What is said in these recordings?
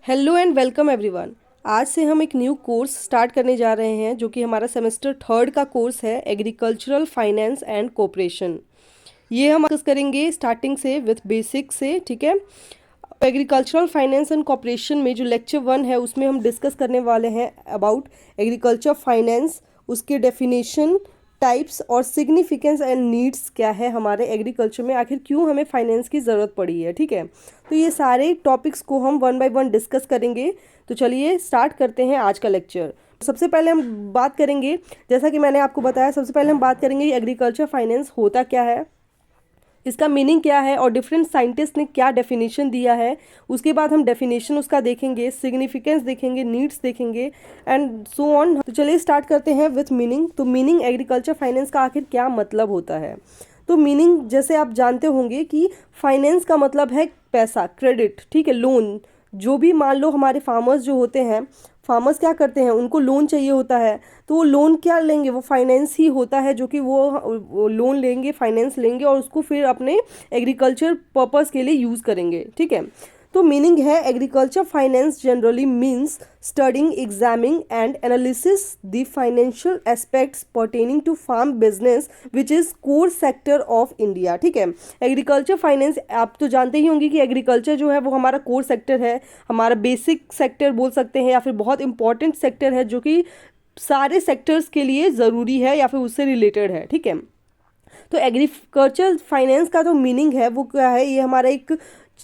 Hello and welcome everyone. आज से हम एक न्यू कोर्स स्टार्ट करने जा रहे हैं जो कि हमारा सेमेस्टर थर्ड का कोर्स है, एग्रीकल्चरल फाइनेंस एंड कोऑपरेशन। ये हम डिस्कस करेंगे स्टार्टिंग से विथ बेसिक से, ठीक है। एग्रीकल्चरल फाइनेंस एंड कोऑपरेशन में जो लेक्चर 1 है उसमें हम डिस्कस करने वाले हैं अबाउट एग्रीकल्चर फाइनेंस, उसके डेफिनेशन, टाइप्स और सिग्निफिकेंस एंड नीड्स क्या है हमारे एग्रीकल्चर में, आखिर क्यों हमें फाइनेंस की ज़रूरत पड़ी है, ठीक है। तो ये सारे टॉपिक्स को हम वन बाय वन डिस्कस करेंगे। तो चलिए स्टार्ट करते हैं आज का लेक्चर। सबसे पहले हम बात करेंगे, जैसा कि मैंने आपको बताया, सबसे पहले हम बात करेंगे एग्रीकल्चर फाइनेंस होता क्या है, इसका मीनिंग क्या है और डिफरेंट साइंटिस्ट ने क्या डेफिनेशन दिया है। उसके बाद हम डेफिनेशन उसका देखेंगे, सिग्निफिकेंस देखेंगे, नीड्स देखेंगे एंड सो ऑन। तो चलिए स्टार्ट करते हैं विथ मीनिंग। तो मीनिंग एग्रीकल्चर फाइनेंस का आखिर क्या मतलब होता है। तो मीनिंग जैसे आप जानते होंगे कि फाइनेंस का मतलब है पैसा, क्रेडिट, ठीक है, लोन। जो भी मान लो हमारे फार्मर्स जो होते हैं, फार्मर्स क्या करते हैं, उनको लोन चाहिए होता है, तो वो लोन क्या लेंगे, वो फाइनेंस ही होता है जो कि वो लोन लेंगे, फाइनेंस लेंगे और उसको फिर अपने एग्रीकल्चर पर्पस के लिए यूज़ करेंगे, ठीक है। तो मीनिंग है agriculture finance generally means studying, examining and analysis the financial aspects pertaining to farm business which is core sector of India, ठीक है। एग्रीकल्चर फाइनेंस, आप तो जानते ही होंगे कि एग्रीकल्चर जो है वो हमारा कोर सेक्टर है, हमारा बेसिक सेक्टर बोल सकते हैं या फिर बहुत इंपॉर्टेंट सेक्टर है जो कि सारे सेक्टर्स के लिए ज़रूरी है या फिर उससे रिलेटेड है, ठीक है। तो एग्रीकल्चर फाइनेंस का जो मीनिंग है वो क्या है, ये हमारा एक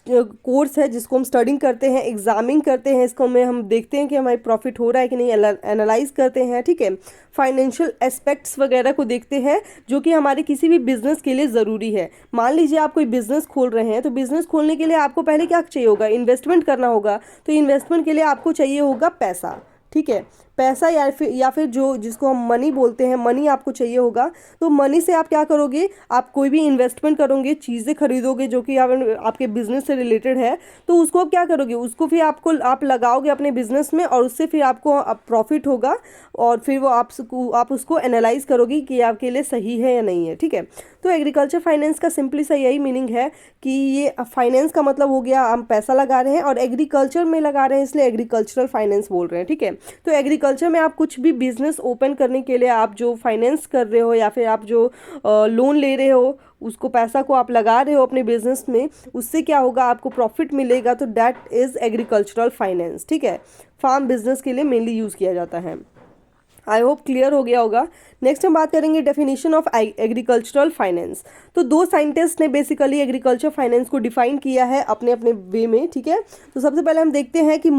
कोर्स है जिसको हम स्टडिंग करते हैं, एग्जामिंग करते हैं, इसको में हम देखते हैं कि हमारे प्रॉफिट हो रहा है कि नहीं, एनालाइज करते हैं, ठीक है। फाइनेंशियल एस्पेक्ट्स वगैरह को देखते हैं जो कि हमारे किसी भी बिजनेस के लिए ज़रूरी है। मान लीजिए आप कोई बिजनेस खोल रहे हैं, तो बिजनेस खोलने के लिए आपको पहले क्या चाहिए होगा, इन्वेस्टमेंट करना होगा। तो इन्वेस्टमेंट के लिए आपको चाहिए होगा पैसा, ठीक है। पैसा या फिर जो जिसको हम मनी बोलते हैं, मनी आपको चाहिए होगा। तो मनी से आप क्या करोगे, आप कोई भी इन्वेस्टमेंट करोगे, चीज़ें खरीदोगे जो कि आपके बिजनेस से रिलेटेड है, तो उसको आप क्या करोगे, उसको फिर आप लगाओगे अपने बिजनेस में और उससे फिर आपको प्रॉफिट होगा और फिर वो आप उसको एनालाइज करोगे कि आपके लिए सही है या नहीं है, ठीक है। तो एग्रीकल्चर फाइनेंस का सिंपली सा यही मीनिंग है कि ये फाइनेंस का मतलब हो गया हम पैसा लगा रहे हैं और एग्रीकल्चर में लगा रहे हैं, इसलिए एग्रीकल्चरल फाइनेंस बोल रहे हैं, ठीक है। तो एग्रीकल्चर में आप कुछ भी बिजनेस ओपन करने के लिए आप जो फाइनेंस कर रहे हो या फिर आप जो लोन ले रहे हो, उसको पैसा को आप लगा रहे हो अपने बिजनेस में, उससे क्या होगा, आपको प्रॉफिट मिलेगा। तो दैट इज़ एग्रीकल्चरल फाइनेंस, ठीक है। फार्म बिजनेस के लिए मेनली यूज़ किया जाता है। आई होप क्लियर हो गया होगा। नेक्स्ट हम बात करेंगे डेफिनेशन ऑफ एग्रीकल्चरल फाइनेंस। तो दो साइंटिस्ट ने बेसिकली एग्रीकल्चर फाइनेंस को डिफाइन किया है अपने अपने वे में, ठीक है। तो सबसे पहले हम देखते हैं कि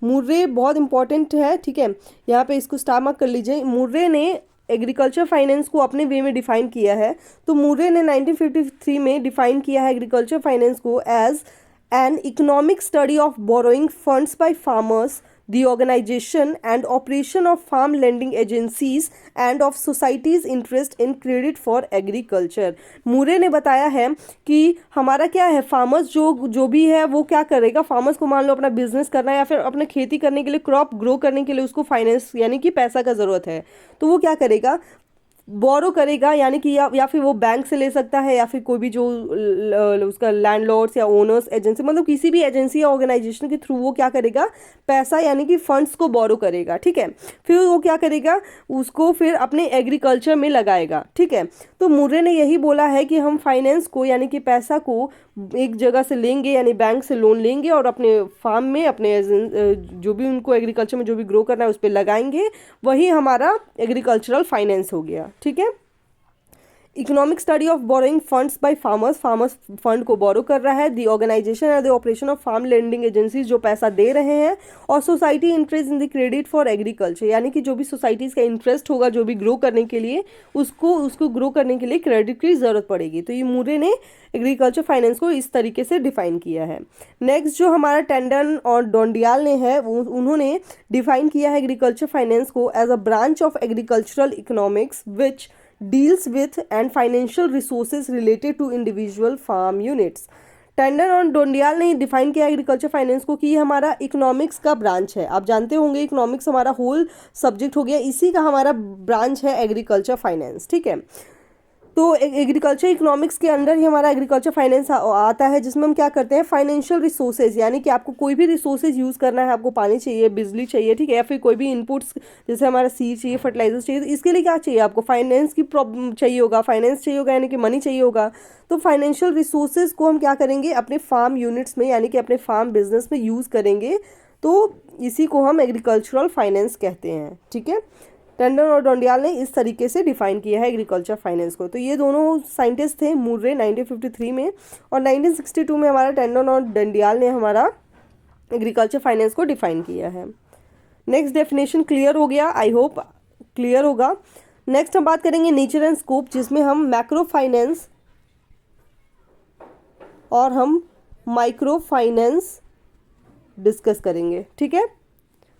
मुर्रे बहुत इंपॉर्टेंट है, ठीक है। यहाँ पे इसको स्टार मार्क कर लीजिए। मुर्रे ने एग्रीकल्चर फाइनेंस को अपने वे में डिफाइन किया है। तो मुर्रे ने 1953 में डिफाइन किया है एग्रीकल्चर फाइनेंस को as an economic study of borrowing funds by farmers, the organization and operation of farm lending agencies and of society's interest in credit for agriculture। मूरे ने बताया है कि हमारा क्या है, फार्मर्स जो भी है वो क्या करेगा, फार्मर्स को मान लो अपना बिजनेस करना है या फिर अपने खेती करने के लिए, क्रॉप ग्रो करने के लिए उसको फाइनेंस यानी कि पैसा का ज़रूरत है, तो वो क्या करेगा, बोरो करेगा, यानी कि या फिर वो बैंक से ले सकता है या फिर कोई भी जो उसका लैंडलॉर्ड्स या ओनर्स एजेंसी, मतलब किसी भी एजेंसी या ऑर्गेनाइजेशन के थ्रू वो क्या करेगा, पैसा यानी कि फंड्स को बोरो करेगा, ठीक है। फिर वो क्या करेगा, उसको फिर अपने एग्रीकल्चर में लगाएगा, ठीक है। तो मुर्रे ने यही बोला है कि हम फाइनेंस को यानी कि पैसा को एक जगह से लेंगे, यानी बैंक से लोन लेंगे और अपने फार्म में, अपने जो भी उनको एग्रीकल्चर में जो भी ग्रो करना है उस पर लगाएंगे, वही हमारा एग्रीकल्चरल फाइनेंस हो गया, ठीक है। Economic study of borrowing funds by farmers fund को बोरो कर रहा है, the organisation and the operation of farm lending agencies जो पैसा दे रहे हैं, और society interest in the credit for agriculture, यानी कि जो भी सोसाइटीज़ का इंटरेस्ट होगा जो भी ग्रो करने के लिए, उसको ग्रो करने के लिए क्रेडिट की ज़रूरत पड़ेगी। तो ये मुरे ने एग्रीकल्चर फाइनेंस को इस तरीके से डिफाइन किया है। नेक्स्ट जो हमारा टेंडन और डोंडियाल ने है, वो उन्होंने डिफाइन किया है एग्रीकल्चर फाइनेंस को as a branch of agricultural economics which deals with and financial resources related to individual farm units। Tendon और डोंडियाल ने डिफाइन किया एग्रीकल्चर फाइनेंस को कि ये हमारा इकोनॉमिक्स का ब्रांच है। आप जानते होंगे इकोनॉमिक्स हमारा होल सब्जेक्ट हो गया, इसी का हमारा ब्रांच है एग्रीकल्चर फाइनेंस, ठीक है। तो एग्रीकल्चर इकोनॉमिक्स के अंडर ही हमारा एग्रीकल्चर फाइनेंस आता है, जिसमें हम क्या करते हैं, फाइनेंशियल रिसोर्सेज, यानी कि आपको कोई भी रिसोर्सेज यूज़ करना है, आपको पानी चाहिए, बिजली चाहिए, ठीक है, या फिर कोई भी इनपुट्स जैसे हमारा सीड चाहिए, फर्टिलाइजर चाहिए, तो इसके लिए क्या चाहिए, आपको फाइनेंस की प्रॉब्लम चाहिए होगा, फाइनेंस चाहिए होगा, यानी कि मनी चाहिए होगा। तो फाइनेंशियल रिसोर्सेज को हम क्या करेंगे, अपने फार्म यूनिट्स में यानी कि अपने फार्म बिजनेस में यूज़ करेंगे। तो इसी को हम एग्रीकल्चरल फाइनेंस कहते हैं, ठीक है। टंडन और डोंडियाल ने इस तरीके से डिफाइन किया है एग्रीकल्चर फाइनेंस को। तो ये दोनों साइंटिस्ट थे, मुर्रे 1953 में, और 1962 में हमारा टंडन और डंडियाल ने हमारा एग्रीकल्चर फाइनेंस को डिफाइन किया है। नेक्स्ट डेफिनेशन क्लियर हो गया, आई होप क्लियर होगा। नेक्स्ट हम बात करेंगे नेचर एंड स्कोप, जिसमें हम मैक्रो फाइनेंस और हम माइक्रो फाइनेंस डिस्कस करेंगे, ठीक है।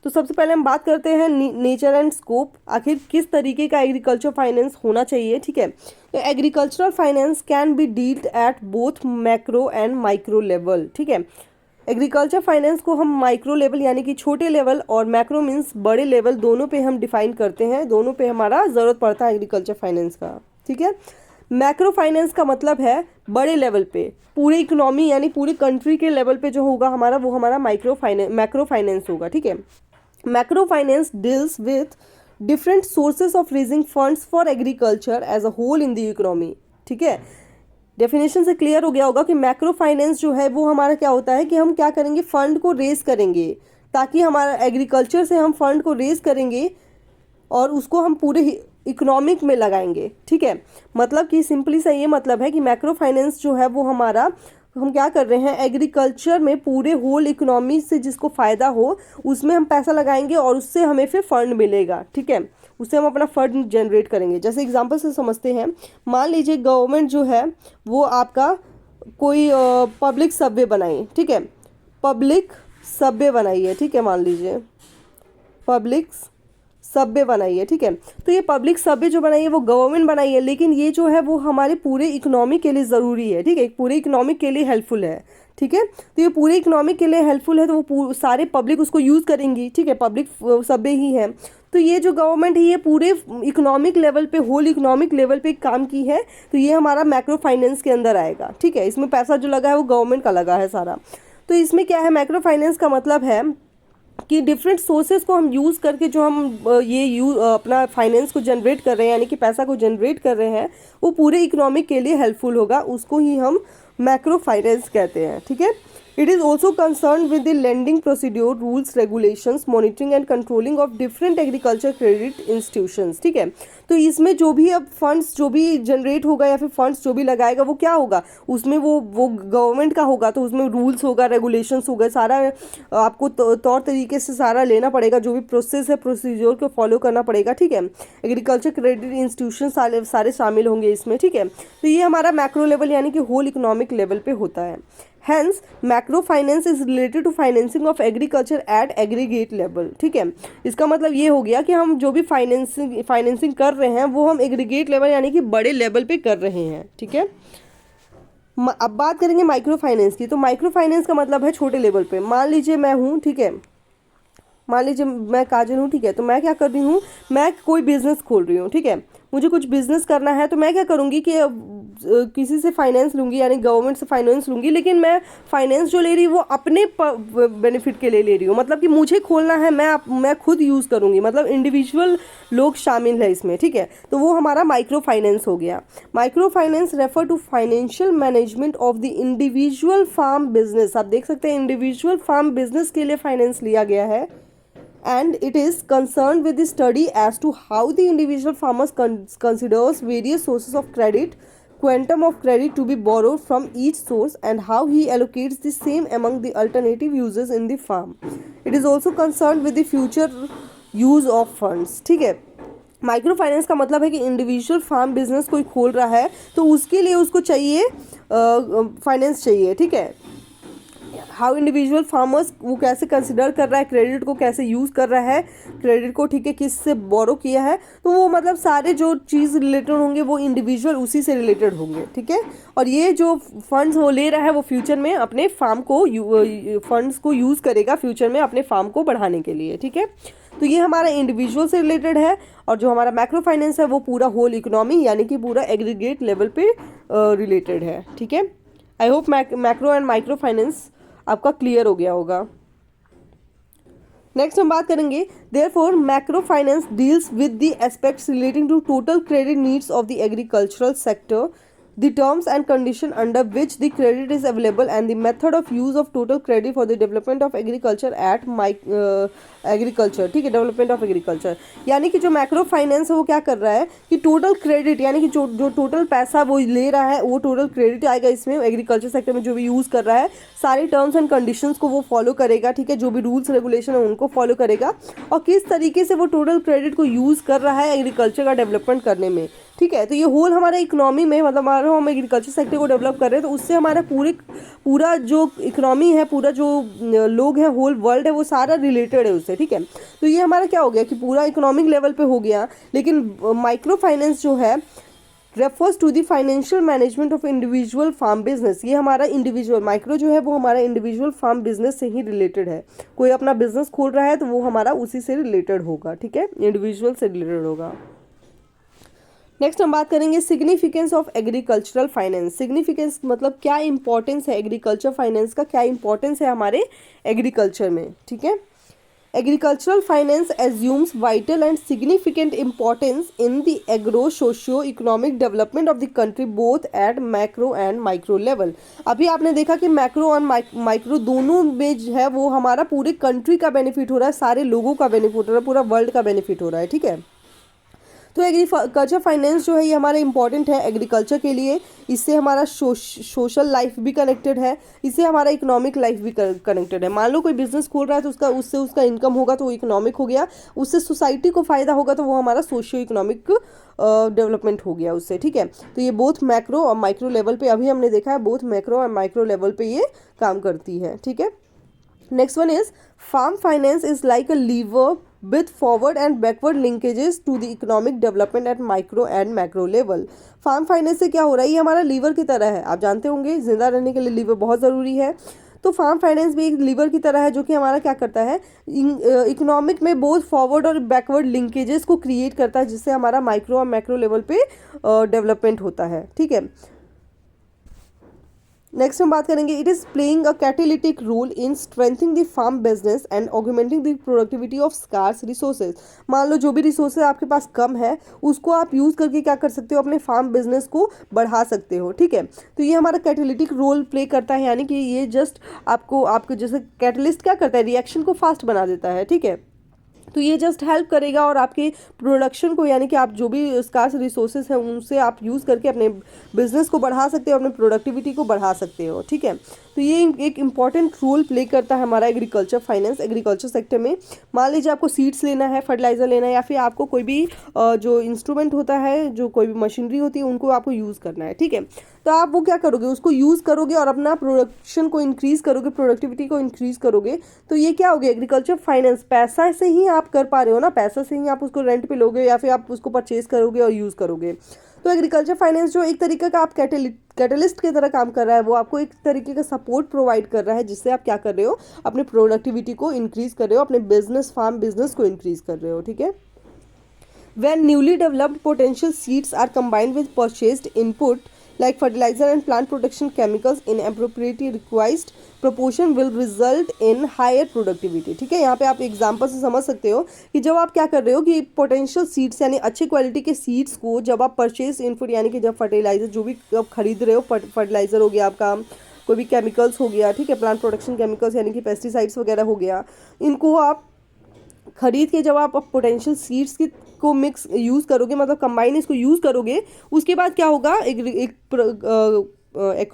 तो सबसे पहले हम बात करते हैं नेचर एंड स्कोप, आखिर किस तरीके का एग्रीकल्चर फाइनेंस होना चाहिए, ठीक है। तो agricultural finance can be dealt at both macro and micro level, ठीक है। एग्रीकल्चर फाइनेंस को हम माइक्रो लेवल यानी कि छोटे लेवल और मैक्रो मीन्स बड़े लेवल, दोनों पे हम डिफाइन करते हैं, दोनों पे हमारा ज़रूरत पड़ता है एग्रीकल्चर फाइनेंस का, ठीक है। मैक्रो फाइनेंस का मतलब है बड़े लेवल पे, पूरे इकोनॉमी यानी पूरी कंट्री के लेवल पे जो होगा हमारा, वो हमारा मैक्रो फाइनेंस होगा, ठीक है। Macro finance deals with different sources of raising funds for agriculture as a whole in the economy, ठीक है। डेफिनेशन से क्लियर हो गया होगा कि मैक्रो फाइनेंस जो है वो हमारा क्या होता है कि हम क्या करेंगे, फंड को रेज करेंगे, ताकि हमारा एग्रीकल्चर से हम फंड को रेज करेंगे और उसको हम पूरे इकोनॉमिक में लगाएंगे, ठीक है। मतलब कि सिंपली सा ये मतलब है कि मैक्रो फाइनेंस जो है वो हमारा, हम क्या कर रहे हैं, एग्रीकल्चर में पूरे होल इकोनॉमी से जिसको फ़ायदा हो उसमें हम पैसा लगाएंगे और उससे हमें फिर फंड मिलेगा, ठीक है। उससे हम अपना फंड जनरेट करेंगे। जैसे एग्जांपल से समझते हैं, मान लीजिए गवर्नमेंट जो है वो आपका कोई पब्लिक सबवे बनाई, ठीक है, पब्लिक सबवे बनाई है, ठीक है, मान लीजिए पब्लिक सबवे बनाई है, ठीक है। तो ये पब्लिक सबवे जो बनाई है वो गवर्नमेंट बनाई है, लेकिन ये जो है वो हमारे पूरे इकोनॉमी के लिए ज़रूरी है, ठीक है, पूरे इकोनॉमी के लिए हेल्पफुल है, ठीक है। तो ये पूरे इकोनॉमी के लिए हेल्पफुल है, तो वो सारे पब्लिक उसको यूज़ करेंगी, ठीक है, पब्लिक सबवे ही है। तो ये जो गवर्नमेंट है ये पूरे इकोनॉमिक लेवल पे, होल इकोनॉमिक लेवल पे काम की है, तो ये हमारा मैक्रो फाइनेंस के अंदर आएगा, ठीक है। इसमें पैसा जो लगा है वो गवर्नमेंट का लगा है सारा। तो इसमें क्या है, मैक्रो फाइनेंस का मतलब है कि डिफरेंट सोर्सेज को हम यूज़ करके जो हम अपना फाइनेंस को जनरेट कर रहे हैं, यानी कि पैसा को जनरेट कर रहे हैं, वो पूरे इकोनॉमिक के लिए हेल्पफुल होगा, उसको ही हम मैक्रो फाइनेंस कहते हैं, ठीक है। It is also concern with the lending procedure, rules, regulations, monitoring and controlling of different agriculture credit institutions, ठीक है। तो इसमें जो भी अब फंड्स जो भी जनरेट होगा या फिर फंड्स जो भी लगाएगा वो क्या होगा, उसमें वो गवर्नमेंट का होगा, तो उसमें रूल्स होगा, रेगुलेशंस होगा, सारा आपको तौर तरीके से सारा लेना पड़ेगा, जो भी प्रोसेस है प्रोसीजर को फॉलो करना पड़ेगा, ठीक है। एग्रीकल्चर क्रेडिट इंस्टीट्यूशन सारे शामिल होंगे इसमें, ठीक है। तो ये हमारा मैक्रो लेवल यानी कि होल इकोनॉमिक लेवल पे होता है। Hence macro finance is related to financing of agriculture at aggregate level, ठीक है। इसका मतलब ये हो गया कि हम जो भी फाइनेंसिंग कर रहे हैं वो हम एग्रीगेट लेवल यानी कि बड़े लेवल पे कर रहे हैं, ठीक है। अब बात करेंगे माइक्रो फाइनेंस की। तो माइक्रो फाइनेंस का मतलब है छोटे लेवल पे। मान लीजिए मैं हूँ, ठीक है, मान लीजिए मैं काजल हूँ, ठीक है, तो मैं क्या कर रही हूँ, मैं कोई बिजनेस खोल रही हूँ, ठीक है, मुझे कुछ बिजनेस करना है, तो मैं क्या करूँगी कि किसी से फाइनेंस लूँगी, यानी गवर्नमेंट से फाइनेंस लूँगी, लेकिन मैं फाइनेंस जो ले रही हूँ वो अपने बेनिफिट के लिए ले रही हूँ, मतलब कि मुझे खोलना है, मैं खुद यूज़ करूँगी, मतलब इंडिविजुअल लोग शामिल है इसमें, ठीक है। तो वो हमारा माइक्रो फाइनेंस हो गया। Micro finance refer to financial management of the individual farm business. आप देख सकते हैं इंडिविजुअल फार्म बिजनेस के लिए फाइनेंस लिया गया है, and it is concerned with the study as to how the individual farmers considers various sources of credit, quantum of credit to be borrowed from each source, and how he allocates the same among the alternative uses in the farm. It is also concerned with the future use of funds, ठीक है। Micro finance का मतलब है कि individual farm business कोई खोल रहा है तो उसके लिए उसको चाहिए फाइनेंस चाहिए, ठीक है। हाउ इंडिविजुअल फार्मर्स वो कैसे कंसिडर कर रहा है क्रेडिट को, कैसे यूज़ कर रहा है क्रेडिट को, ठीक है, किससे बोरो किया है, तो वो मतलब सारे जो चीज़ रिलेटेड होंगे वो इंडिविजुअल उसी से रिलेटेड होंगे, ठीक है। और ये जो फंड्स वो ले रहा है वो फ्यूचर में अपने फार्म को फंड्स को यूज़ करेगा फ्यूचर में अपने फार्म को बढ़ाने के लिए, ठीक है। तो ये हमारा इंडिविजुअल से रिलेटेड है। और जो हमारा मैक्रो फाइनेंस है वो पूरा होल इकोनॉमी यानी कि पूरा एग्रीगेट लेवल पे रिलेटेड है, ठीक है। I hope macro and micro finance आपका क्लियर हो गया होगा। नेक्स्ट हम बात करेंगे therefore macro finance deals with the aspects relating to total credit needs of the agricultural sector, the terms and condition under which the credit is available and the method of use of total credit for the development of agriculture at agriculture, ठीक है, development of agriculture. यानी कि जो macro finance है वो क्या कर रहा है कि टोटल क्रेडिट यानी कि जो टोटल पैसा वो ले रहा है वो टोटल क्रेडिट आएगा इसमें, एग्रीकल्चर सेक्टर में जो भी यूज़ कर रहा है सारी टर्म्स एंड कंडीशंस को वो फॉलो करेगा, ठीक है, जो भी रूल्स रेगुलेशन है उनको फॉलो करेगा और किस तरीके से वो टोटल क्रेडिट को यूज़ कर रहा है एग्रीकल्चर का डेवलपमेंट करने में, ठीक है। तो ये होल हमारा इकोनॉमी में मतलब हमारा हम एग्रीकल्चर सेक्टर को डेवलप कर रहे हैं तो उससे हमारा पूरा जो इकोनॉमी है, पूरा जो लोग हैं, होल वर्ल्ड है, वो सारा रिलेटेड है उससे, ठीक है। तो ये हमारा क्या हो गया कि पूरा इकोनॉमिक लेवल पे हो गया। लेकिन माइक्रो फाइनेंस जो है refers to the financial management of individual farm business. ये हमारा इंडिविजुअल माइक्रो जो है वो हमारा इंडिविजुअल फार्म बिजनेस से ही रिलेटेड है। कोई अपना बिजनेस खोल रहा है तो वो हमारा उसी से रिलेटेड होगा, ठीक है, इंडिविजुअल से रिलेटेड होगा। नेक्स्ट हम बात करेंगे significance of agricultural finance. Significance मतलब क्या इंपॉर्टेंस है एग्रीकल्चर फाइनेंस का, क्या इंपॉर्टेंस है हमारे एग्रीकल्चर में, ठीक है। Agricultural finance assumes vital and significant importance in the agro socio economic development of the country both at macro and micro level. अभी आपने देखा कि मैक्रो और माइक्रो दोनों में जो है वो हमारा पूरे कंट्री का बेनिफिट हो रहा है, सारे लोगों का बेनिफिट हो रहा है, पूरा वर्ल्ड का बेनिफिट हो रहा है, ठीक है। तो एग्रीकल्चर फाइनेंस जो है ये हमारा इंपॉर्टेंट है एग्रीकल्चर के लिए। इससे हमारा सोशल लाइफ भी कनेक्टेड है, इससे हमारा इकोनॉमिक लाइफ भी कनेक्टेड है। मान लो कोई बिजनेस खोल रहा है तो उसका इनकम होगा तो वो इकोनॉमिक हो गया, उससे सोसाइटी को फ़ायदा होगा तो वो हमारा सोशियो इकोनॉमिक डेवलपमेंट हो गया उससे, ठीक है। तो ये बोथ मैक्रो और माइक्रो लेवल पे अभी हमने देखा है, बोथ मैक्रो और माइक्रो लेवल पे ये काम करती है, ठीक है। Next one is farm finance is like a lever with forward and backward linkages to the economic development at micro and macro level। Farm finance से क्या हो रहा है, ये हमारा लीवर की तरह है। आप जानते होंगे जिंदा रहने के लिए लीवर बहुत ज़रूरी है, तो फार्म फाइनेंस भी एक लीवर की तरह है जो कि हमारा क्या करता है इकोनॉमिक में बहुत फॉरवर्ड और बैकवर्ड लिंकेजेस को क्रिएट करता है जिससे हमारा माइक्रो और मैक्रो लेवल पे डेवलपमेंट होता है, ठीक है। नेक्स्ट हम बात करेंगे it is playing a catalytic role in strengthening the farm business and augmenting the productivity of scarce resources. मान लो जो भी रिसोर्सेज आपके पास कम है उसको आप यूज़ करके क्या कर सकते हो, अपने फार्म बिजनेस को बढ़ा सकते हो, ठीक है। तो ये हमारा कैटेलिटिक रोल प्ले करता है, यानी कि ये जस्ट आपको जैसे कैटलिस्ट क्या करता है, रिएक्शन को फास्ट बना देता है, ठीक है। तो ये जस्ट हेल्प करेगा और आपके प्रोडक्शन को यानी कि आप जो भी स्कार्स रिसोर्सेज हैं उनसे आप यूज़ करके अपने बिजनेस को बढ़ा सकते हो, अपने प्रोडक्टिविटी को बढ़ा सकते हो, ठीक है। तो ये एक इम्पॉर्टेंट रोल प्ले करता है हमारा एग्रीकल्चर फाइनेंस एग्रीकल्चर सेक्टर में। मान लीजिए आपको सीड्स लेना है, फर्टिलाइज़र लेना है, या फिर आपको कोई भी जो इंस्ट्रूमेंट होता है, जो कोई भी मशीनरी होती है उनको आपको यूज़ करना है, ठीक है। तो आप वो क्या करोगे, उसको यूज़ करोगे और अपना प्रोडक्शन को इंक्रीज़ करोगे, प्रोडक्टिविटी को इंक्रीज़ करोगे। तो ये क्या हो गया, एग्रीकल्चर फाइनेंस पैसा से ही आप कर पा रहे हो ना, पैसा से ही आप उसको रेंट पे लोगे या फिर आप उसको परचेज करोगे और यूज़ करोगे। तो एग्रीकल्चर फाइनेंस जो एक तरीके का आप कैटलिस्ट की तरह काम कर रहा है, वो आपको एक तरीके का सपोर्ट प्रोवाइड कर रहा है जिससे आप क्या कर रहे हो, अपने प्रोडक्टिविटी को इंक्रीज़ कर रहे हो, अपने फार्म बिजनेस को इंक्रीज़ कर रहे हो, ठीक है। When newly developed potential seeds are combined with purchased input like fertilizer and plant protection chemicals in appropriately requisite proportion will result in higher productivity, ठीक है। यहाँ पे आप एग्जाम्पल से समझ सकते हो कि जब आप क्या कर रहे हो कि पोटेंशियल सीड्स यानी अच्छी क्वालिटी के सीड्स को जब आप परचेज इनपुट यानी कि जब फर्टिलाइजर जो भी आप खरीद रहे हो, फर्टिलाइजर हो गया आपका, कोई भी केमिकल्स हो गया, ठीक है, प्लांट प्रोटेक्शन केमिकल्स यानी कि पेस्टिसाइड्स वगैरह हो गया, इनको आप खरीद के जब आप पोटेंशियल सीड्स की को मिक्स यूज़ करोगे, मतलब कंबाइन इसको यूज़ करोगे, उसके बाद क्या होगा, एक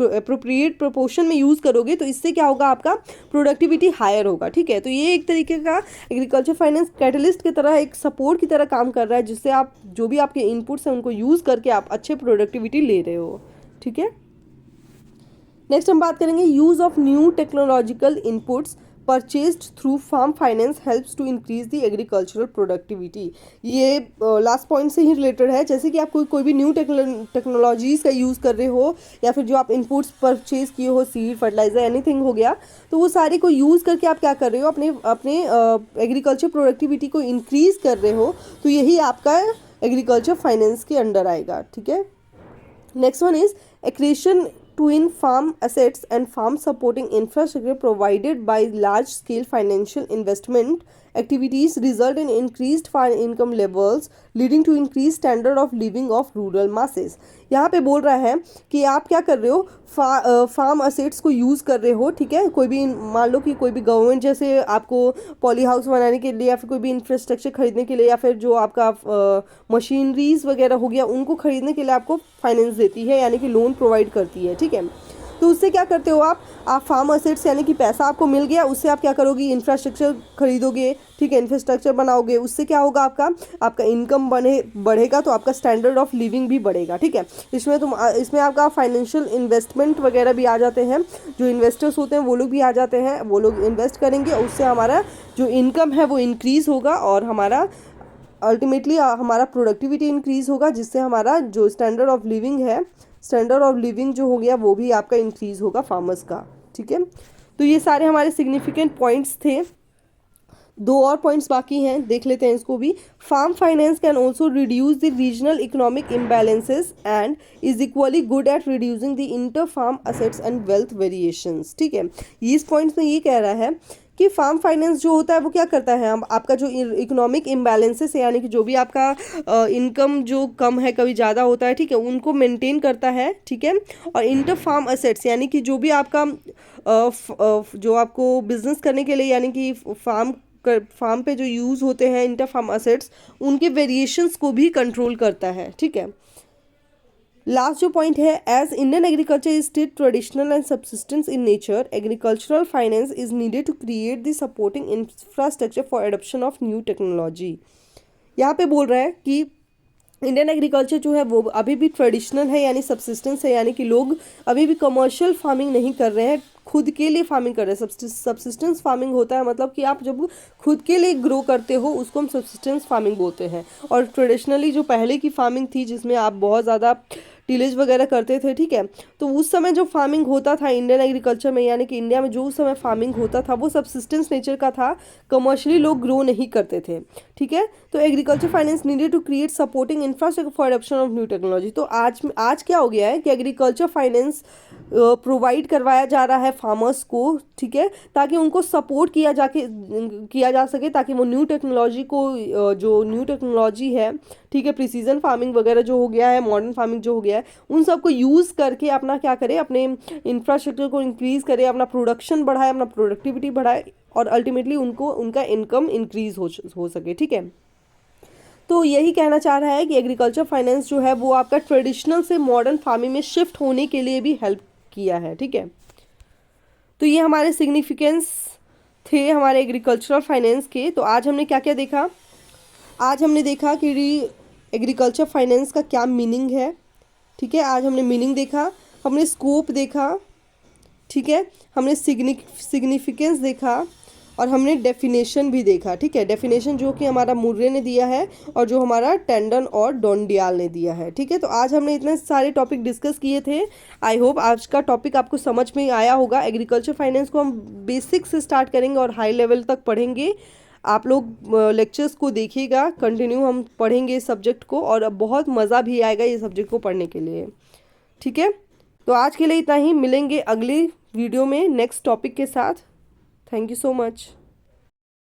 अप्रोप्रिएट प्रोपोर्शन में यूज़ करोगे तो इससे क्या होगा, आपका प्रोडक्टिविटी हायर होगा, ठीक है। तो ये एक तरीके का एग्रीकल्चर फाइनेंस कैटलिस्ट की तरह एक सपोर्ट की तरह काम कर रहा है जिससे आप जो भी आपके इनपुट्स हैं उनको यूज़ करके आप अच्छे प्रोडक्टिविटी ले रहे हो, ठीक है। नेक्स्ट हम बात करेंगे use of new technological inputs purchased through farm finance helps to increase the agricultural productivity. ये लास्ट पॉइंट से ही रिलेटेड है। जैसे कि आप कोई भी न्यू टेक्नोलॉजीज़ का यूज़ कर रहे हो या फिर जो आप इनपुट्स परचेज किए हो, सीड, फर्टिलाइजर, एनीथिंग हो गया, तो वो सारे को यूज़ करके आप क्या कर रहे हो, अपने अपने एग्रीकल्चर प्रोडक्टिविटी को इंक्रीज़ कर रहे हो, तो यही आपका एग्रीकल्चर फाइनेंस के अंडर आएगा। ठीक है। Next one is accretion twin farm assets and farm supporting infrastructure provided by large scale financial investment activities result in increased farm income levels leading to increased standard of living of rural masses। यहाँ पे बोल रहा है कि आप क्या कर रहे हो, फार्म असेट्स को यूज़ कर रहे हो। ठीक है। कोई भी मान लो कि कोई भी गवर्नमेंट जैसे आपको पॉली हाउस बनाने के लिए या फिर कोई भी इंफ्रास्ट्रक्चर खरीदने के लिए या फिर जो आपका मशीनरीज वगैरह हो गया उनको खरीदने के लिए आपको फाइनेंस देती है, यानी कि लोन प्रोवाइड करती है। ठीक है। तो उससे क्या करते हो आप फार्म असेट्स यानी कि पैसा आपको मिल गया, उससे आप क्या करोगे, इंफ्रास्ट्रक्चर खरीदोगे। ठीक है। इंफ्रास्ट्रक्चर बनाओगे, उससे क्या होगा, आपका इनकम बढ़ेगा, तो आपका स्टैंडर्ड ऑफ लिविंग भी बढ़ेगा। ठीक है। इसमें आपका फाइनेंशियल इन्वेस्टमेंट वगैरह भी आ जाते हैं, जो इन्वेस्टर्स होते हैं वो लोग भी आ जाते हैं, वो लोग इन्वेस्ट करेंगे, उससे हमारा जो इनकम है वो इंक्रीज़ होगा और हमारा अल्टीमेटली हमारा प्रोडक्टिविटी इंक्रीज़ होगा, जिससे हमारा जो स्टैंडर्ड ऑफ लिविंग जो हो गया वो भी आपका इंक्रीज़ होगा फार्मर्स का। ठीक है। तो ये सारे हमारे सिग्निफिकेंट पॉइंट्स थे। 2 और पॉइंट्स बाकी हैं, देख लेते हैं इसको भी। Farm finance can also reduce the regional economic imbalances and is equally good at reducing the inter farm assets and wealth variations. ठीक है। इस पॉइंट्स में ये कह रहा है कि फार्म फाइनेंस जो होता है वो क्या करता है, आपका जो इकोनॉमिक इम्बैलेंसेस है, यानी कि जो भी आपका इनकम जो कम है कभी ज़्यादा होता है, ठीक है, उनको मेंटेन करता है। ठीक है। और इंटर फार्म असेट्स यानी कि जो भी आपका जो आपको बिजनेस करने के लिए यानी कि फार्म पे जो यूज़ होते हैं इंटर फार्म असेट्स, उनके वेरिएशंस को भी कंट्रोल करता है। ठीक है। लास्ट जो पॉइंट है, as Indian agriculture is still traditional and subsistence in nature, agricultural finance is needed to create the supporting infrastructure for adoption of new technology. यहाँ पे बोल रहा है कि इंडियन एग्रीकल्चर जो है वो अभी भी ट्रेडिशनल है, यानी सबसिस्टेंस है, यानी कि लोग अभी भी कमर्शियल फार्मिंग नहीं कर रहे हैं, खुद के लिए फार्मिंग कर रहे हैं। सबसिस्टेंस फार्मिंग होता है मतलब कि आप जब खुद के लिए ग्रो करते हो उसको हम सबसिस्टेंस फार्मिंग बोलते हैं। और ट्रेडिशनली जो पहले की फार्मिंग थी जिसमें आप बहुत ज़्यादा टिलेज वगैरह करते थे, ठीक है, तो उस समय जो फार्मिंग होता था इंडियन एग्रीकल्चर में, यानी कि इंडिया में जो उस समय फार्मिंग होता था वो सबसिस्टेंस नेचर का था, कमर्शियली लोग ग्रो नहीं करते थे। ठीक है। तो agriculture finance needed to create supporting infrastructure for adoption of new technology. तो आज क्या हो गया है कि एग्रीकल्चर फाइनेंस प्रोवाइड करवाया जा रहा है फार्मर्स को, ठीक है, ताकि उनको सपोर्ट किया जा सके, ताकि वो न्यू टेक्नोलॉजी को जो न्यू टेक्नोलॉजी है, ठीक है, प्रिसीजन फार्मिंग वगैरह जो हो गया है, मॉडर्न फार्मिंग जो हो गया है, उन सबको यूज़ करके अपना क्या करे, अपने इंफ्रास्ट्रक्चर को इंक्रीज़ करे, अपना प्रोडक्शन बढ़ाए, अपना प्रोडक्टिविटी बढ़ाए और अल्टीमेटली उनका इनकम इंक्रीज़ हो सके। ठीक है। तो यही कहना चाह रहा है कि एग्रीकल्चर फाइनेंस जो है वो आपका ट्रेडिशनल से मॉडर्न फार्मिंग में शिफ्ट होने के लिए भी हेल्प किया है। ठीक है। तो ये हमारे सिग्निफिकेंस थे हमारे एग्रीकल्चरल फाइनेंस के। तो आज हमने क्या क्या देखा, आज हमने देखा कि एग्रीकल्चर फाइनेंस का क्या मीनिंग है। ठीक है। आज हमने मीनिंग देखा, हमने स्कोप देखा, ठीक है, हमने सिग्निफिकेंस देखा और हमने डेफिनेशन भी देखा। ठीक है। डेफिनेशन जो कि हमारा मुर्रे ने दिया है और जो हमारा टेंडन और डोंडियाल ने दिया है। ठीक है। तो आज हमने इतने सारे टॉपिक डिस्कस किए थे। आई होप आज का टॉपिक आपको समझ में आया होगा। एग्रीकल्चर फाइनेंस को हम बेसिक से स्टार्ट करेंगे और हाई लेवल तक पढ़ेंगे। आप लोग लेक्चर्स को देखिएगा, कंटिन्यू हम पढ़ेंगे इस सब्जेक्ट को और अब बहुत मज़ा भी आएगा ये सब्जेक्ट को पढ़ने के लिए। ठीक है। तो आज के लिए इतना ही, मिलेंगे अगली वीडियो में नेक्स्ट टॉपिक के साथ। Thank you so much.